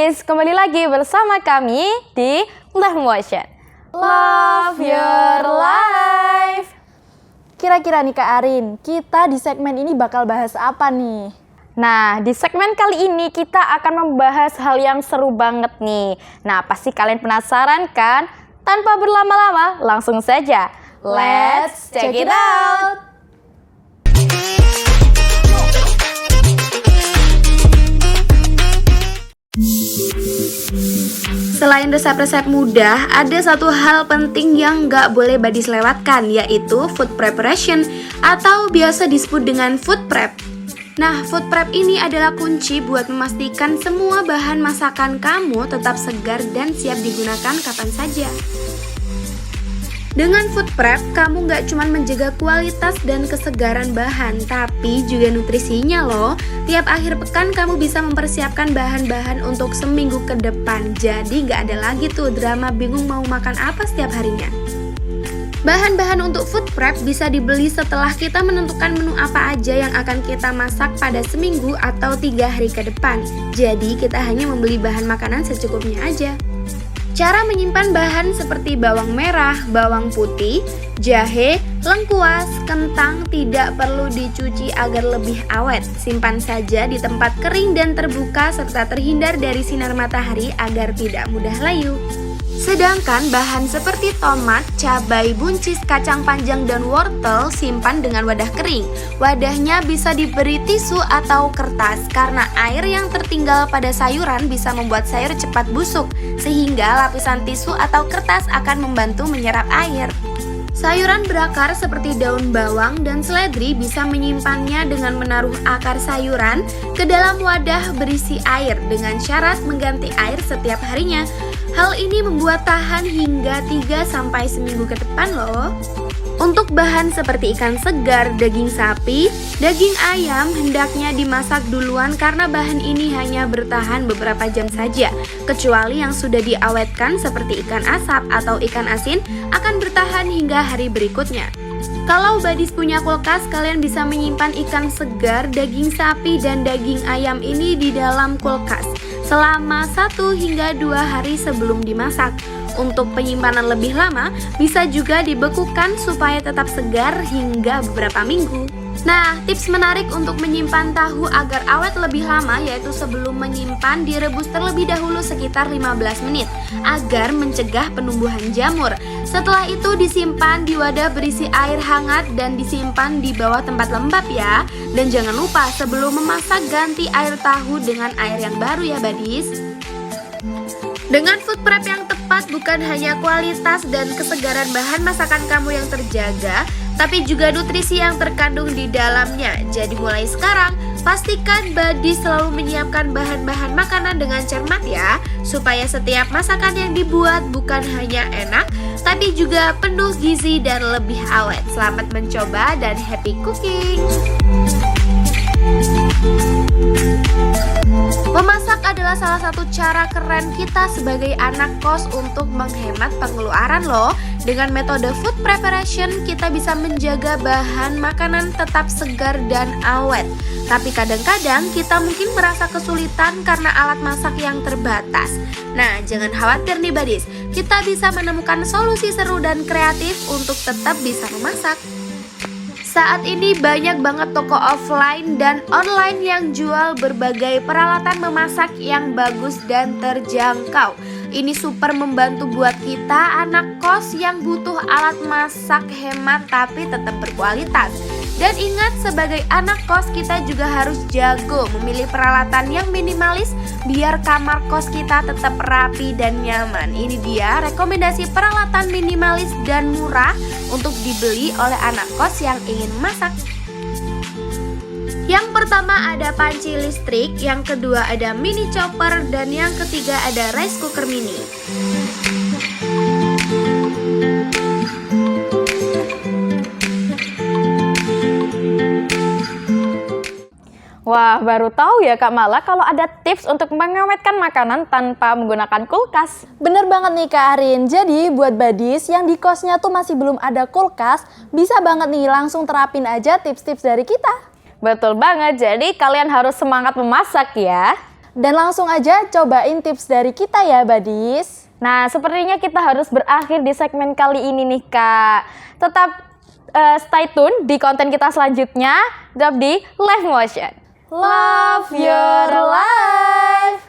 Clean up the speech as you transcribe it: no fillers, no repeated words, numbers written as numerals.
Badis, kembali lagi bersama kami di Love Motion. Love your life. Kira-kira nih Kak Arin, kita di segmen ini bakal bahas apa nih? Nah, di segmen kali ini kita akan membahas hal yang seru banget nih. Nah, pasti kalian penasaran kan? Tanpa berlama-lama, langsung saja. Let's check it out! Selain resep-resep mudah, ada satu hal penting yang nggak boleh Badis lewatkan, yaitu food preparation atau biasa disebut dengan food prep. Nah, food prep ini adalah kunci buat memastikan semua bahan masakan kamu tetap segar dan siap digunakan kapan saja. Dengan food prep, kamu nggak cuma menjaga kualitas dan kesegaran bahan, tapi juga nutrisinya loh. Tiap akhir pekan kamu bisa mempersiapkan bahan-bahan untuk seminggu ke depan. Jadi nggak ada lagi tuh drama bingung mau makan apa setiap harinya. Bahan-bahan untuk food prep bisa dibeli setelah kita menentukan menu apa aja yang akan kita masak pada seminggu atau 3 hari ke depan. Jadi kita hanya membeli bahan makanan secukupnya aja. Cara menyimpan bahan seperti bawang merah, bawang putih, jahe, lengkuas, kentang tidak perlu dicuci agar lebih awet. Simpan saja di tempat kering dan terbuka serta terhindar dari sinar matahari agar tidak mudah layu. Sedangkan bahan seperti tomat, cabai, buncis, kacang panjang, dan wortel simpan dengan wadah kering. Wadahnya bisa diberi tisu atau kertas karena air yang tertinggal pada sayuran bisa membuat sayur cepat busuk, sehingga lapisan tisu atau kertas akan membantu menyerap air. Sayuran berakar seperti daun bawang dan seledri bisa menyimpannya dengan menaruh akar sayuran ke dalam wadah berisi air dengan syarat mengganti air setiap harinya. Hal ini membuat tahan hingga 3 sampai seminggu ke depan loh. Untuk bahan seperti ikan segar, daging sapi, daging ayam hendaknya dimasak duluan karena bahan ini hanya bertahan beberapa jam saja. Kecuali yang sudah diawetkan seperti ikan asap atau ikan asin akan bertahan hingga hari berikutnya. Kalau Badis punya kulkas, kalian bisa menyimpan ikan segar, daging sapi, dan daging ayam ini di dalam kulkas selama 1 hingga 2 hari sebelum dimasak. Untuk penyimpanan lebih lama, bisa juga dibekukan supaya tetap segar hingga beberapa minggu. Nah, tips menarik untuk menyimpan tahu agar awet lebih lama yaitu sebelum menyimpan direbus terlebih dahulu sekitar 15 menit agar mencegah penumbuhan jamur. Setelah itu disimpan di wadah berisi air hangat dan disimpan di bawah tempat lembab ya. Dan jangan lupa sebelum memasak ganti air tahu dengan air yang baru ya Badis. Dengan food prep yang tepat, bukan hanya kualitas dan kesegaran bahan masakan kamu yang terjaga, tapi juga nutrisi yang terkandung di dalamnya. Jadi mulai sekarang, pastikan Badis selalu menyiapkan bahan-bahan makanan dengan cermat ya, supaya setiap masakan yang dibuat bukan hanya enak, tapi juga penuh gizi dan lebih awet. Selamat mencoba dan happy cooking! Memasak adalah salah satu cara keren kita sebagai anak kos untuk menghemat pengeluaran loh. Dengan metode food preparation, kita bisa menjaga bahan makanan tetap segar dan awet. Tapi kadang-kadang kita mungkin merasa kesulitan karena alat masak yang terbatas. Nah, jangan khawatir nih Badis, kita bisa menemukan solusi seru dan kreatif untuk tetap bisa memasak. Saat ini banyak banget toko offline dan online yang jual berbagai peralatan memasak yang bagus dan terjangkau. Ini super membantu buat kita anak kos yang butuh alat masak hemat tapi tetap berkualitas. Dan ingat, sebagai anak kos kita juga harus jago memilih peralatan yang minimalis biar kamar kos kita tetap rapi dan nyaman. Ini dia rekomendasi peralatan minimalis dan murah untuk dibeli oleh anak kos yang ingin masak. Yang pertama ada panci listrik, yang kedua ada mini chopper, dan yang ketiga ada rice cooker mini. Wah, baru tahu ya Kak Mala kalau ada tips untuk mengawetkan makanan tanpa menggunakan kulkas. Bener banget nih Kak Arin, jadi buat Badis yang di kosnya tuh masih belum ada kulkas, bisa banget nih langsung terapin aja tips-tips dari kita. Betul banget, jadi kalian harus semangat memasak ya. Dan langsung aja cobain tips dari kita ya Badis. Nah, sepertinya kita harus berakhir di segmen kali ini nih Kak. Tetap stay tune di konten kita selanjutnya, tetap di Live Motion. Love your life.